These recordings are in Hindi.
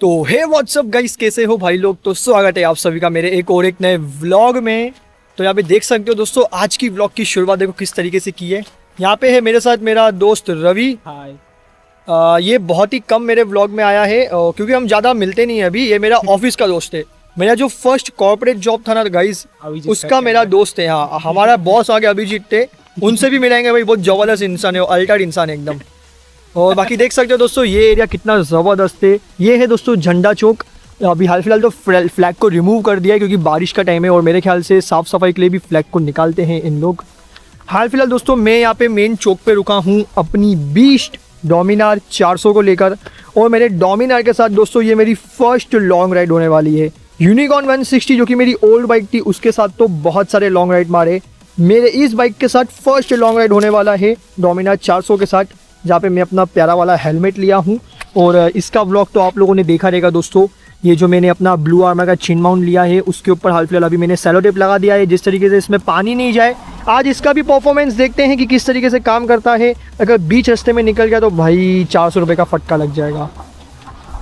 तो हे व्हाट्सअप गाइस, कैसे हो भाई लोग। तो स्वागत है आप सभी का मेरे एक और एक नए व्लॉग में। तो यहाँ पे देख सकते हो दोस्तों, आज की व्लॉग की शुरुआत देखो किस तरीके से की है। यहाँ पे है मेरे साथ मेरा दोस्त रवि। हाय। ये बहुत ही कम मेरे व्लॉग में आया है क्योंकि हम ज़्यादा मिलते नहीं है अभी। ये मेरा ऑफिस का दोस्त है। मेरा जो फर्स्ट कॉर्पोरेट जॉब था ना गाइस, उसका मेरा दोस्त है। हाँ, हमारा बॉस आगे अभिजीत थे, उनसे भी मिलाएंगे भाई। बहुत ज़बरदस्त इंसान है, अल्टर्ड इंसान है एकदम। और बाकी देख सकते हो दोस्तों, ये एरिया कितना ज़बरदस्त है। ये है दोस्तों झंडा चौक। अभी हाल फिलहाल तो फ्लैग को रिमूव कर दिया है क्योंकि बारिश का टाइम है और मेरे ख्याल से साफ़ सफाई के लिए भी फ्लैग को निकालते हैं इन लोग। हाल फिलहाल दोस्तों मैं यहाँ पे मेन चौक पे रुका हूँ अपनी बीस्ट डोमिनार 400 को लेकर। और मेरे डोमिनार के साथ दोस्तों ये मेरी फर्स्ट लॉन्ग राइड होने वाली है। यूनिकॉर्न 160 जो कि मेरी ओल्ड बाइक थी, उसके साथ तो बहुत सारे लॉन्ग राइड मारे। मेरे इस बाइक के साथ फर्स्ट लॉन्ग राइड होने वाला है डोमिनार 400 के साथ, जहाँ पे मैं अपना प्यारा वाला हेलमेट लिया हूँ। और इसका व्लॉग तो आप लोगों ने देखा रहेगा दोस्तों। ये जो मैंने अपना ब्लू आर्मर का चिन माउंट लिया है, उसके ऊपर हाल फिलहाल अभी मैंने सेलो टेप लगा दिया है, जिस तरीके से इसमें पानी नहीं जाए। आज इसका भी परफॉर्मेंस देखते हैं कि किस तरीके से काम करता है। अगर बीच रास्ते में निकल गया तो भाई 400 रुपये का फटका लग जाएगा।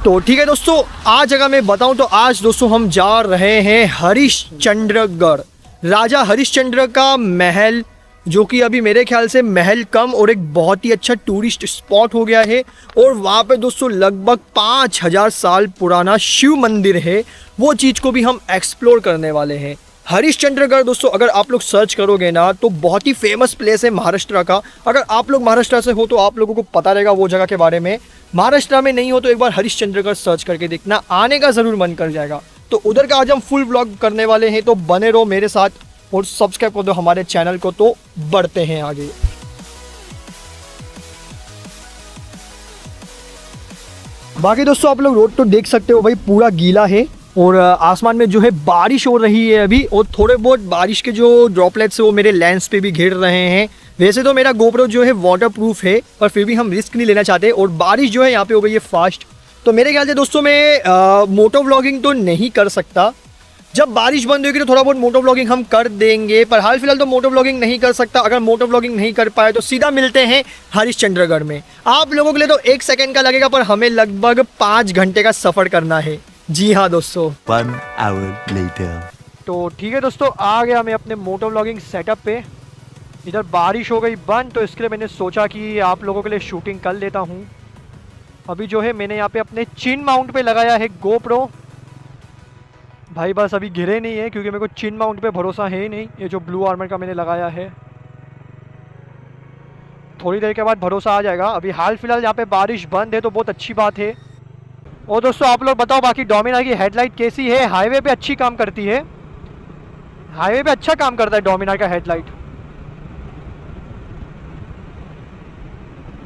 तो ठीक है दोस्तों, आज अगर मैं बताऊं तो आज दोस्तों हम जा रहे हैं हरिश्चंद्रगढ़, राजा हरिश्चंद्र का महल, जो कि अभी मेरे ख्याल से महल कम और एक बहुत ही अच्छा टूरिस्ट स्पॉट हो गया है। और वहाँ पे दोस्तों लगभग 5000 साल पुराना शिव मंदिर है। वो चीज़ को भी हम एक्सप्लोर करने वाले हैं। हरिश्चंद्रगढ़ दोस्तों अगर आप लोग सर्च करोगे ना तो बहुत ही फेमस प्लेस है महाराष्ट्र का। अगर आप लोग महाराष्ट्र से हो तो आप लोगों को पता रहेगा वो जगह के बारे में। महाराष्ट्र में नहीं हो तो एक बार हरिश्चंद्रगढ़ सर्च करके देखना, आने का ज़रूर मन कर जाएगा। तो उधर का आज हम फुल व्लॉग करने वाले हैं, तो बने रहो मेरे साथ और सब्सक्राइब कर दो हमारे चैनल को। तो बढ़ते हैं आगे। बाकी दोस्तों आप लोग रोड तो देख सकते हो भाई, पूरा गीला है और आसमान में जो है बारिश हो रही है अभी। और थोड़े बहुत बारिश के जो ड्रॉपलेट्स है वो मेरे लेंस पे भी गिर रहे हैं। वैसे तो मेरा गोप्रो जो है वाटर प्रूफ है, पर फिर भी हम रिस्क नहीं लेना चाहते। और बारिश जो है यहाँ पे हो गई है फास्ट। तो मेरे ख्याल से दोस्तों मैं मोटो व्लॉगिंग तो नहीं कर सकता। जब बारिश बंद होगी तो थोड़ा बहुत मोटो व्लॉगिंग हम कर देंगे, पर हाल फिलहाल तो मोटो व्लॉगिंग नहीं कर सकता। अगर मोटो व्लॉगिंग नहीं कर पाए तो सीधा मिलते हैं हरिश्चंद्रगढ़ में। आप लोगों के लिए तो 1 सेकंड का लगेगा, पर हमें लगभग 5 घंटे का सफ़र करना है। जी हाँ दोस्तों। 1 hour later. तो ठीक है दोस्तों, आ गया मैं अपने मोटो व्लॉगिंग सेटअप पे। इधर बारिश हो गई बंद, तो इसके लिए मैंने सोचा कि आप लोगों के लिए शूटिंग कर लेता हूँ। अभी जो है मैंने यहाँ पे अपने चिन माउंट पे लगाया है गोप्रो। भाई बस अभी गिरे नहीं है क्योंकि मेरे को चिन माउंट पे भरोसा है ही नहीं। ये जो ब्लू आर्मर का मैंने लगाया है, थोड़ी देर के बाद भरोसा आ जाएगा। अभी हाल फिलहाल यहाँ पे बारिश बंद है तो बहुत अच्छी बात है। और दोस्तों आप लोग बताओ बाकी डोमिनार की हेडलाइट कैसी है। हाईवे पे अच्छी काम करती है, हाईवे पे अच्छा काम करता है डोमिनार का हेडलाइट।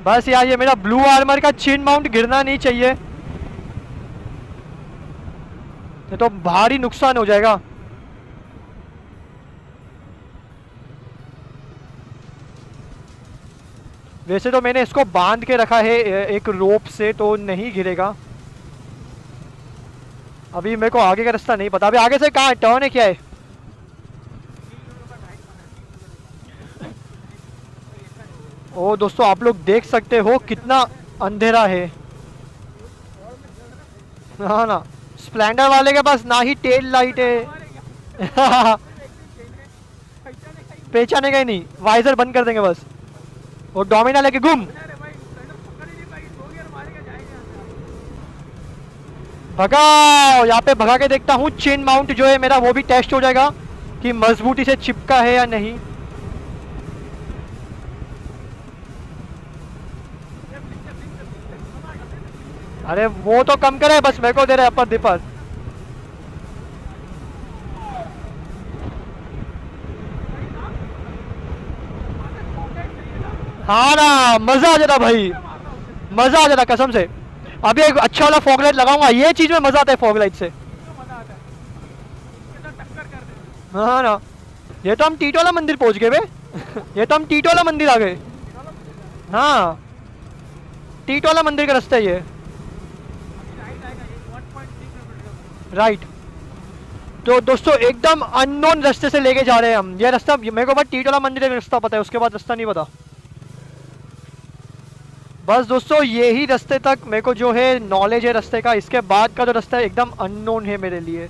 बस यार ये मेरा ब्लू आर्मर का चिन माउंट गिरना नहीं चाहिए, ये तो भारी नुकसान हो जाएगा। वैसे तो मैंने इसको बांध के रखा है एक रोप से, तो नहीं गिरेगा। अभी मेरे को आगे का रास्ता नहीं पता। अभी आगे से कहाँ टर्न है, क्या है? ओ दोस्तों आप लोग देख सकते हो कितना अंधेरा है। हाँ ना, स्प्लेंडर वाले के पास ना ही टेल लाइट है पहचाने का ही नहीं, वाइजर बंद कर देंगे बस। और डोमिनार लेके घूम, भगाओ। यहाँ पे भगा के देखता हूँ चेन माउंट जो है मेरा, वो भी टेस्ट हो जाएगा कि मजबूती से चिपका है या नहीं। अरे वो तो कम करे, बस मेरे को दे रहे अपर दीपर। हाँ ना, मजा आ जाता भाई, मजा आ जाता कसम से। अभी एक अच्छा वाला फॉग लाइट लगाऊंगा, ये चीज में मजा आता है फॉग लाइट से। हाँ ना, ये तो हम टीटोला मंदिर पहुंच गए बे ये तो हम टीटोला मंदिर आ गए। हाँ, टीटोला मंदिर का रास्ता ये राइट। तो दोस्तों एकदम अननोन रास्ते से लेके जा रहे हैं हम। ये रास्ता मेरे को बस टीटोला मंदिर का रास्ता पता है, उसके बाद रास्ता नहीं पता। बस दोस्तों ये ही रास्ते तक मेरे को जो है नॉलेज है रास्ते का, इसके बाद का जो रास्ता है एकदम अननोन है मेरे लिए।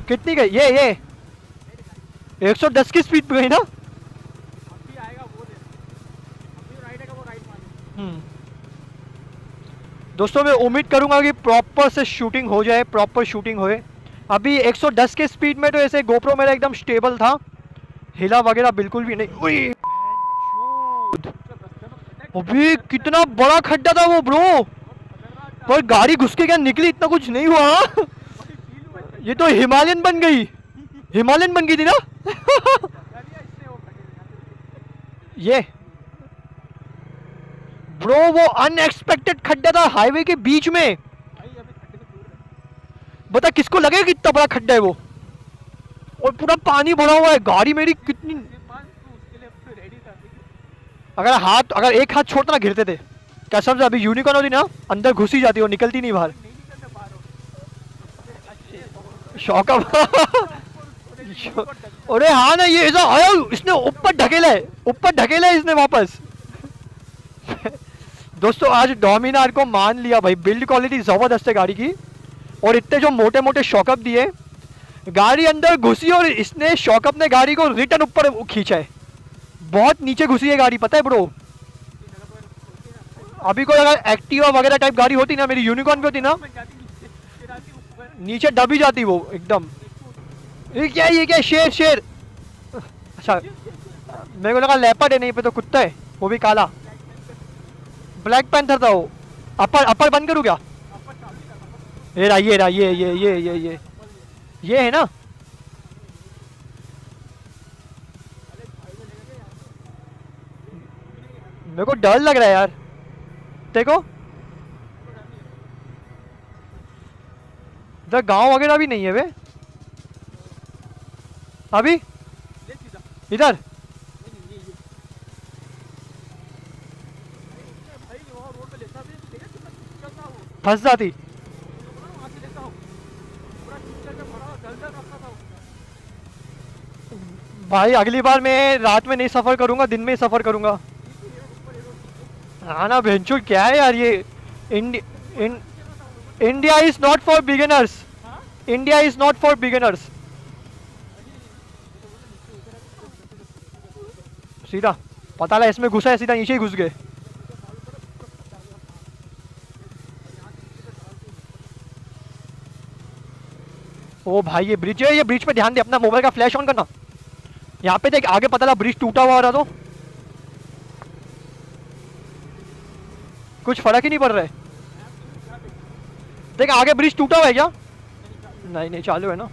कितनी गई ये 110 की स्पीड पे गई ना। हम्म। दोस्तों मैं उम्मीद करूंगा कि प्रॉपर से शूटिंग हो जाए, प्रॉपर शूटिंग होए। अभी 110 के स्पीड में तो ऐसे गोप्रो मेरा एकदम स्टेबल था, हिला वगैरह बिल्कुल भी नहीं। उई, अभी कितना बड़ा खड्डा था वो ब्रो, पर गाड़ी घुस के क्या निकली, इतना कुछ नहीं हुआ। ये तो हिमालयन बन गई, हिमालयन बन गई थी ना। ये ब्रो वो अनएक्सपेक्टेड खड्डा था हाईवे के बीच में। बता किसको लगेगा कितना बड़ा खड्डा है वो, और पूरा पानी भरा हुआ है। गाड़ी मेरी कितनी, अगर एक हाथ छोड़ता ना गिरते थे कसम से। अभी यूनिकॉर्न होती ना अंदर घुसी जाती, वो निकलती नहीं बाहर। शौकअप। अरे हाँ ना, ये ऐसा आया, इसने ऊपर ढकेला है इसने वापस। दोस्तों आज डोमिनार को मान लिया भाई, बिल्ड क्वालिटी जबरदस्त है गाड़ी की, और इतने जो मोटे मोटे शॉकअप दिए, गाड़ी अंदर घुसी और इसने शॉकअप ने गाड़ी को रिटर्न ऊपर खींचा है। बहुत नीचे घुसी है गाड़ी, पता है ब्रो। अभी कोई अगर एक्टिवा वगैरह टाइप गाड़ी होती ना, मेरी यूनिकॉर्न भी होती ना, नीचे दबी जाती वो एकदम। ये क्या शेर। अच्छा मेरे को लगा लेपर्ड है, नहीं पे तो कुत्ता है, वो भी काला। ब्लैक पैंथर था वो। अपर बंद करूँ क्या? ये रहा ये है ना। मेरे को डर लग रहा है यार, देखो इधर गांव वगैरह भी नहीं है वे अभी इधर। फंस जाती भाई। अगली बार मैं रात में नहीं सफर करूंगा, दिन में ही सफर करूंगा। हाँ ना भेंचू, क्या है यार ये। India is not for beginners, India is not for beginners. सीधा पता लगा इसमें घुसा है, सीधा नीचे ही घुस गए। ओ भाई ये ब्रिज है, ये ब्रिज पे ध्यान दे, अपना मोबाइल का फ्लैश ऑन करना। यहाँ पे देख आगे, पता लगा ब्रिज टूटा हुआ रहा तो कुछ फर्क ही नहीं पड़ रहा है। देख आगे ब्रिज टूटा हुआ है क्या? नहीं चालू है ना।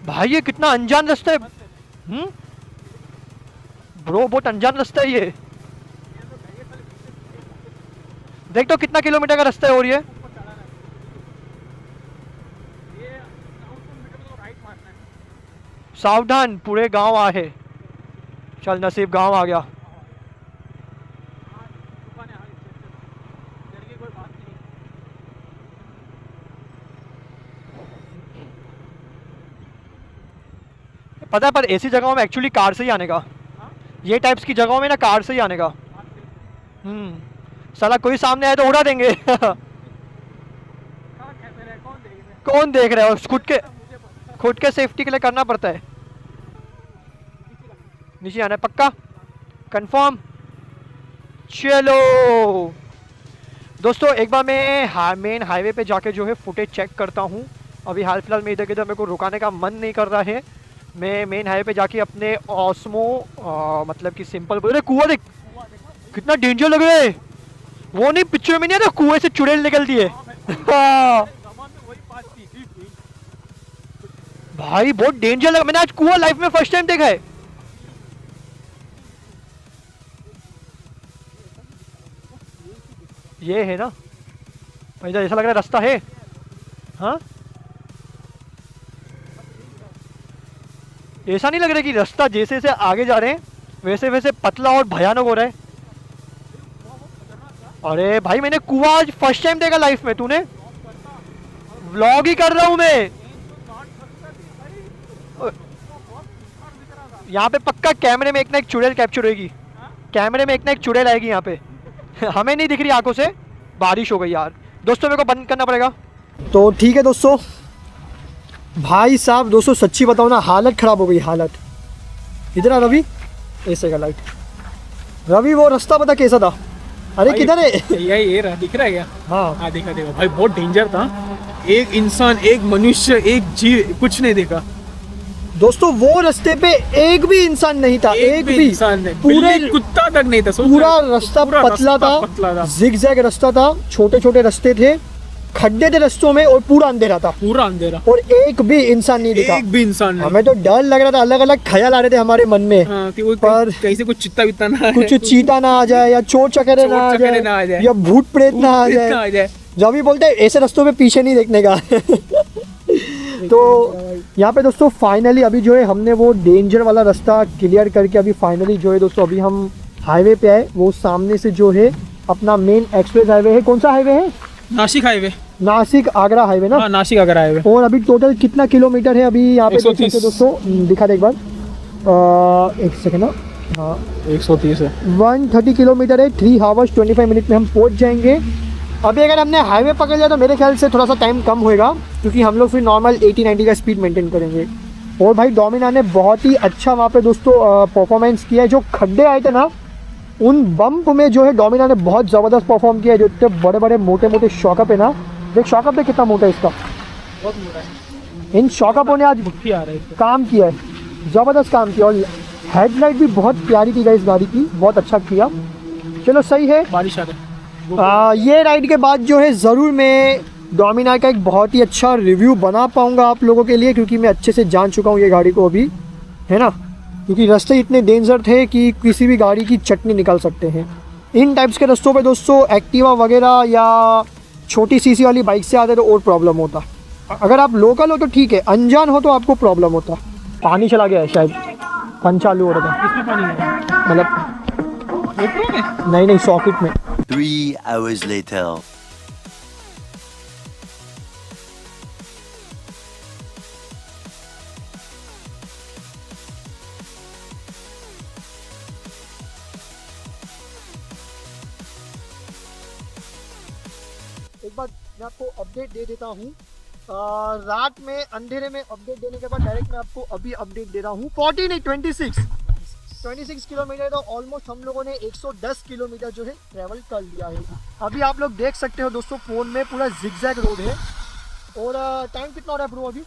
भाई ये कितना अनजान रास्ता है। ब्रो बहुत अनजान रास्ता है ये। देख तो कितना किलोमीटर का रास्ता है, और ये सावधान, पूरे गांव आ है। चल नसीब गांव आ गया। पता है पर ऐसी जगहों में एक्चुअली कार से ही आने का, ये टाइप्स की जगहों में ना कार से ही आने का। साला कोई सामने आए तो उड़ा देंगे। कौन देख रहा है, खुद के सेफ्टी के लिए करना पड़ता है। नीचे आना है पक्का, कंफर्म। चलो दोस्तों एक बार मैं मेन हाईवे पे जाके जो है फुटेज चेक करता हूँ। अभी हाल फिलहाल में इधर किधर मेरे को रुकाने का मन नहीं कर रहा है। मैं मेन हाईवे पे जाके अपने ऑस्मो मतलब कि सिंपल, अरे कुआं देख कितना डेंजर लग रहा है। वो नहीं पिक्चर में नहीं आता कुएं से चुड़ैल निकलती है। भाई बहुत डेंजर लगा, मैंने आज कुआं लाइफ में फर्स्ट टाइम देखा है। ये है ना, इधर ऐसा लग रहा है रास्ता है। हाँ, ऐसा नहीं लग रहा कि रास्ता जैसे जैसे आगे जा रहे हैं वैसे वैसे पतला और भयानक हो रहा है। अरे भाई मैंने कुआं आज फर्स्ट टाइम देखा लाइफ में। तूने व्लॉग ही कर रहा हूँ मैं। यहाँ पे पक्का कैमरे में एक ना एक चुड़ैल कैप्चर होगी। कैमरे में एक ना एक चुड़ैल आएगी यहाँ पे। हमें नहीं दिख रही आंखों से। बारिश हो गई यार दोस्तों, मेरे को बंद करना पड़ेगा। तो ठीक है दोस्तों, भाई साहब दोस्तों सच्ची बताओ ना, हालत ख़राब हो गई हालत। इधर आ रवि, ऐसे का लाइट। रवि वो रास्ता पता कैसा था? अरे किधर है? ये रहा, दिख रहा है क्या? हाँ हाँ देखा देखा भाई, बहुत डेंजर था। एक इंसान, एक मनुष्य, एक जीव, कुछ नहीं देखा दोस्तों। वो रास्ते पे एक भी इंसान नहीं था, एक भी इंसान नहीं, पूरे बिल्ली, कुत्ता तक नहीं था। पूरा रास्ता पतला था, जिगजैग रास्ता था, छोटे छोटे रास्ते थे, खड्डे थे रास्तों में और पूरा अंधेरा था, पूरा अंधेरा, और एक भी इंसान नहीं दिखा। एक भी इंसान नहीं। हमें तो डर लग रहा था, अलग अलग ख्याल आ रहे थे हमारे मन में। हाँ, कि वो पर कहीं से कुछ चित्ता वित्ता ना आए, कुछ चीता ना आ जाए, या चोर चकेरे ना आ जाए, या भूत प्रेत ना आ जाए। जब भी बोलते हैं ऐसे रास्तों पे पीछे नहीं देखने का। तो यहाँ पे दोस्तों फाइनली अभी जो है हमने वो डेंजर वाला रास्ता क्लियर करके अभी फाइनली जो है दोस्तों अभी हम हाईवे पे आए। वो सामने से जो है अपना मेन एक्सप्रेस हाईवे है। कौन सा हाईवे है? नासिक हाईवे, नासिक आगरा हाईवे ना? हाँ, नासिक आगरा हाईवे। और अभी टोटल कितना किलोमीटर है अभी यहाँ पे? 130 दोस्तों दिखा दे एक बार, एक सेकेंड ना। हाँ 130 है, 130 किलोमीटर है। 3 आवर्स 25 मिनट में हम पहुँच जाएंगे। अभी अगर हमने हाईवे पकड़ लिया तो मेरे ख्याल से थोड़ा सा टाइम कम होएगा, क्योंकि हम लोग फिर नॉर्मल 80-90 का स्पीड मेंटेन करेंगे। और भाई डोमिनार ने बहुत ही अच्छा वहाँ पे दोस्तों परफॉर्मेंस किया है। जो खड्डे आए थे ना, उन बम्प में जो है डोमिनार ने बहुत ज़बरदस्त परफॉर्म किया है। जो इतने बड़े बड़े मोटे मोटे शॉकअप है ना, देख शॉकअप पे कितना मोटा है इसका। बहुत मोटा है। इन शॉकअपों ने आज मुट्ठी आ रहा है, काम किया है, ज़बरदस्त काम किया। और हेडलाइट भी बहुत प्यारी थी इस गाड़ी की, बहुत अच्छा किया। चलो सही है। बारिश आ रहा है। ये राइड के बाद जो है ज़रूर मैं डोमिनार का एक बहुत ही अच्छा रिव्यू बना पाऊँगा आप लोगों के लिए, क्योंकि मैं अच्छे से जान चुका हूँ ये गाड़ी को अभी, है ना। क्योंकि रास्ते इतने डेंजर थे कि किसी भी गाड़ी की चटनी निकाल सकते हैं। इन टाइप्स के रास्तों पे दोस्तों एक्टिवा वगैरह या छोटी सीसी वाली बाइक से आते तो और प्रॉब्लम होता। अगर आप लोकल हो तो ठीक है, अनजान हो तो आपको प्रॉब्लम होता। पानी चला गया है शायद, पंप चालू हो रहा था। इसमें पानी है मतलब GoPro में? नहीं सॉकेट में। 3 hours later. एक बार मैं आपको अपडेट दे देता हूँ। रात में अंधेरे में अपडेट देने के बाद डायरेक्ट मैं आपको अभी अपडेट दे रहा हूँ। 40 नहीं 26 किलोमीटर, तो ऑलमोस्ट हम लोगों ने 110 किलोमीटर जो है ट्रैवल कर लिया है। अभी आप लोग देख सकते हो दोस्तों फ़ोन में पूरा जिगजैग रोड है। और टाइम कितना हो रहा है ब्रो? अभी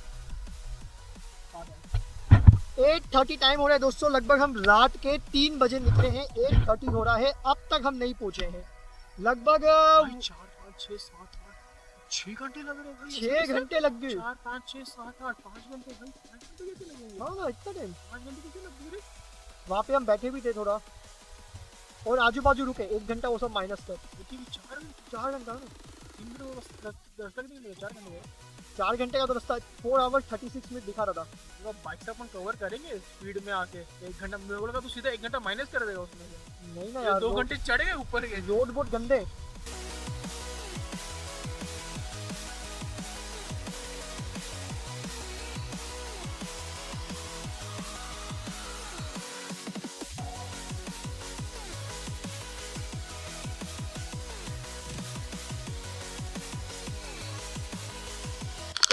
8:30 टाइम हो रहा है दोस्तों। लगभग हम रात के 3 बजे निकले हैं, 8:30 हो रहा है, अब तक हम नहीं पहुँचे हैं। लगभग 4, 5, 6, 7, 8, 6 घंटे लग रहे हैं। 6 घंटे लग गए। 4, 5, 6, 7, 8, 5 घंटे भाई, 5 घंटे कैसे लगेंगे? हाँ इतना टाइम। 5 घंटे कैसे लग गए? वहाँ पे हम बैठे भी थे थोड़ा, और आजू बाजू रुके 1 घंटा, वो सब माइनस कर। 4 घंटा ना, 10 लग नहीं, 4 घंटे 4 घंटे का तो रास्ता 4 आवर्स 36 मिनट दिखा रहा था। वो बाइक से अपन कवर करेंगे स्पीड में आके 1 घंटा। मेरे को लगा तू सीधा 1 घंटा माइनस कर देगा उसमें से। नहीं ना यार, 2 घंटे चढ़े गए ऊपर के। रोड बहुत गंदे।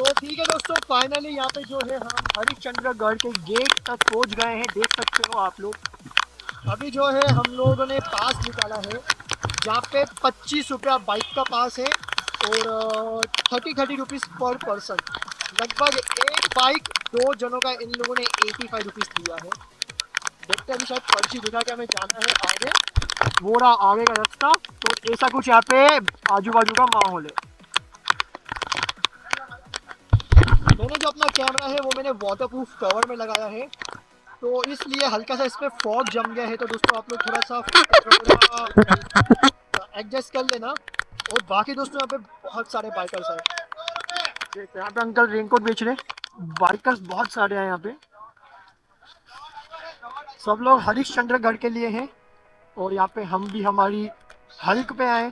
तो ठीक है दोस्तों, फाइनली यहाँ पे जो है हम हरिश्चंद्रगढ़ के गेट तक पहुँच गए हैं। देख सकते हो आप लोग। अभी जो है हम लोगों ने पास निकाला है, जहाँ पे 25 रुपया बाइक का पास है और 30 रुपीज़ पर पर्सन। लगभग एक बाइक 2 जनों का इन लोगों ने 85 रुपीज़ लिया है। देखते हैं अभी शायद पर्ची दिखा के हमें जाना है आगे, वो रहा आगे का रास्ता। तो ऐसा कुछ यहाँ पे आजू बाजू का माहौल है। मैंने जो अपना कैमरा है वो मैंने वाटरप्रूफ कवर में लगाया है, तो इसलिए हल्का सा इस पर फॉग जम गया है। तो दोस्तों आप लोग थोड़ा सा एडजस्ट कर लेना। और बाकी दोस्तों यहाँ पे बहुत सारे बाइकर्स हैं। देखो यहाँ पे अंकल रेनकोट बेच रहे हैं। बाइकर्स बहुत सारे हैं यहाँ पे। सब लोग हरिश्चंद्रगढ़ के लिए हैं और यहाँ पे हम भी हमारी हल्क पे आए।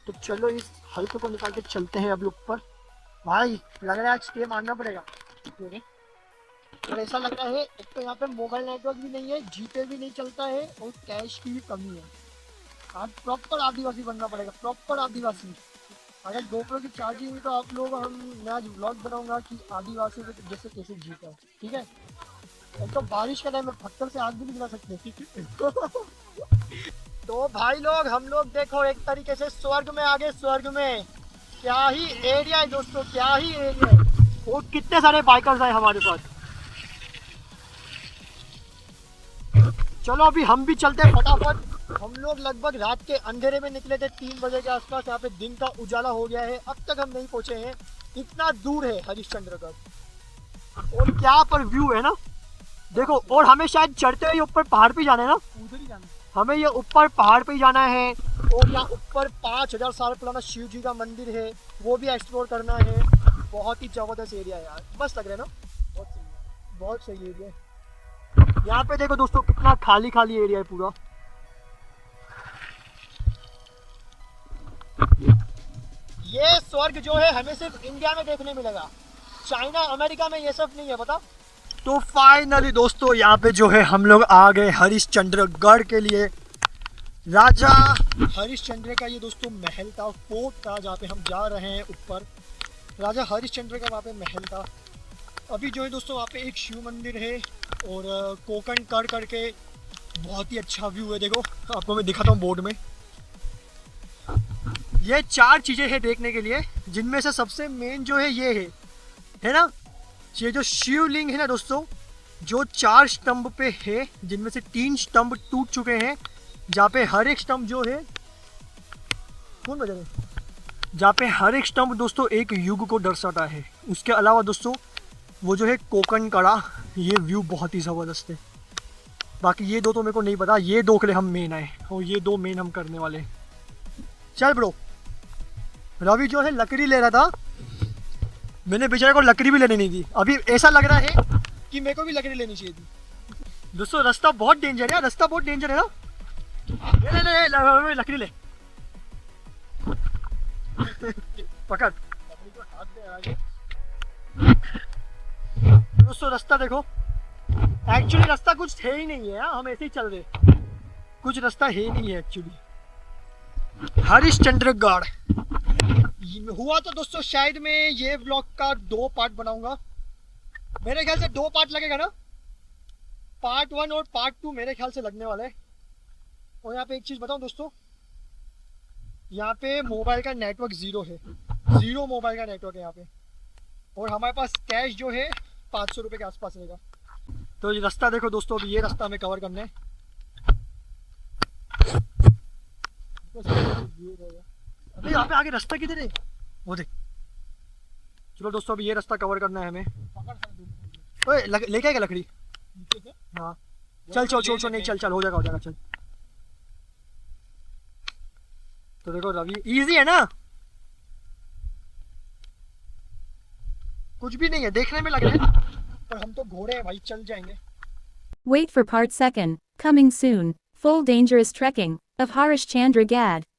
तो चलो इस हल्क को निकाल के चलते हैं अब ऊपर। भाई लग रहा है आज स्टे मारना पड़ेगा। और ऐसा लग रहा है एक तो यहाँ पे मोबाइल नेटवर्क भी नहीं है, जीपे भी नहीं चलता है और कैश की भी कमी है। आज प्रॉपर आदिवासी बनना पड़ेगा, प्रॉपर आदिवासी। अगर GoPro की चार्जिंग हुई तो आप लोग मैं आज व्लॉग बनाऊंगा कि आदिवासी को जैसे कैसे जीता है, ठीक है। एक तो बारिश का टाइम में पत्थर से आग भी निकला सकते हैं। तो भाई लोग हम लोग देखो एक तरीके से स्वर्ग में आ गए, स्वर्ग में। क्या ही एरिया है दोस्तों, क्या ही एरिया है। और कितने सारे बाइकर्स आए हमारे पास। चलो अभी हम भी चलते हैं फटाफट। हम लोग लगभग रात के अंधेरे में निकले थे 3 बजे के आसपास। यहाँ पे दिन का उजाला हो गया है, अब तक हम नहीं पहुंचे हैं। इतना दूर है हरिश्चंद्रगढ़ और क्या पर व्यू है ना, देखो। और हमें शायद चढ़ते हुए ऊपर पहाड़ पे जाना है ना, उधर ही जाना। हमें ये ऊपर पहाड़ पे ही जाना है। और यहाँ ऊपर 5000 साल पुराना शिव जी का मंदिर है, वो भी एक्सप्लोर करना है। बहुत ही जबरदस्त एरिया है यार, मस्त लग रहा है ना, बहुत सही है, बहुत सही एरिया है। यहाँ पे देखो दोस्तों कितना खाली खाली एरिया है पूरा। ये स्वर्ग जो है हमें सिर्फ इंडिया में देखने मिलेगा, चाइना अमेरिका में ये सब नहीं है, पता। तो फाइनली दोस्तों यहाँ पे जो है हम लोग आ गए हरिश्चंद्रगढ़ के लिए। राजा हरिश्चंद्र का ये दोस्तों महल था, फोर्ट था, जहाँ पे हम जा रहे हैं ऊपर। राजा हरिश्चंद्र का वहाँ पे महल था। अभी जो है दोस्तों वहाँ पे एक शिव मंदिर है और कोकण कर करके बहुत ही अच्छा व्यू है। देखो आपको मैं दिखाता हूँ बोर्ड में। ये 4 चीज़ें हैं देखने के लिए, जिनमें से सबसे मेन जो है ये है ना, ये जो शिवलिंग है ना दोस्तों, जो 4 स्तंभ पे है, जिनमें से 3 स्तंभ टूट चुके हैं, जहाँ पे हर एक स्तंभ जो है कौन बजा रहे, जहाँ पे हर एक स्तंभ दोस्तों एक युग को दर्शाता है। उसके अलावा दोस्तों वो जो है कोकण कड़ा, ये व्यू बहुत ही ज़बरदस्त है। बाकी ये 2 तो मेरे को नहीं पता, ये 2 के लिए हम मेन आए और ये 2 मेन हम करने वाले। चल ब्रो, रवि जो है लकड़ी ले रहा था, मैंने बेचारे को लकड़ी भी लेनी नहीं दी। अभी ऐसा लग रहा है कि मेरे को भी लकड़ी लेनी चाहिए थी। दोस्तों रास्ता बहुत डेंजर है, रास्ता बहुत डेंजर है ना। ले लकड़ी ले पकड़। दोस्तों रास्ता देखो, एक्चुअली रास्ता कुछ है ही नहीं है, हम ऐसे ही चल रहे, कुछ रास्ता है ही नहीं है एक्चुअली। हरिश्चंद्रगढ़ हुआ तो दोस्तों शायद मैं ये व्लॉग का 2 पार्ट बनाऊंगा। मेरे ख्याल से 2 पार्ट लगेगा ना, पार्ट 1 और पार्ट 2 मेरे ख्याल से लगने वाला है। और यहाँ पे एक चीज़ बताऊँ दोस्तों, यहाँ पे मोबाइल का नेटवर्क 0 है, 0 मोबाइल का नेटवर्क है यहाँ पे। और हमारे पास कैश जो है 500 रुपये के आसपास रहेगा। तो ये रास्ता देखो दोस्तों, अभी ये रास्ता हमें कवर करना है। अभी यहाँ पे आगे रास्ता किधर है वो देख। चलो दोस्तों अभी ये रास्ता कवर करना है हमें। ओए लेके आएगा लकड़ी? हाँ चल चल चल चल, नहीं चल चल, हो जाएगा चल। तो देखो रवि, इजी है ना, कुछ भी नहीं है, देखने में लग रहा है, पर हम तो घोड़े हैं भाई, चल जाएंगे। Wait for part 2, coming soon. Full dangerous trekking of Harishchandra Gad.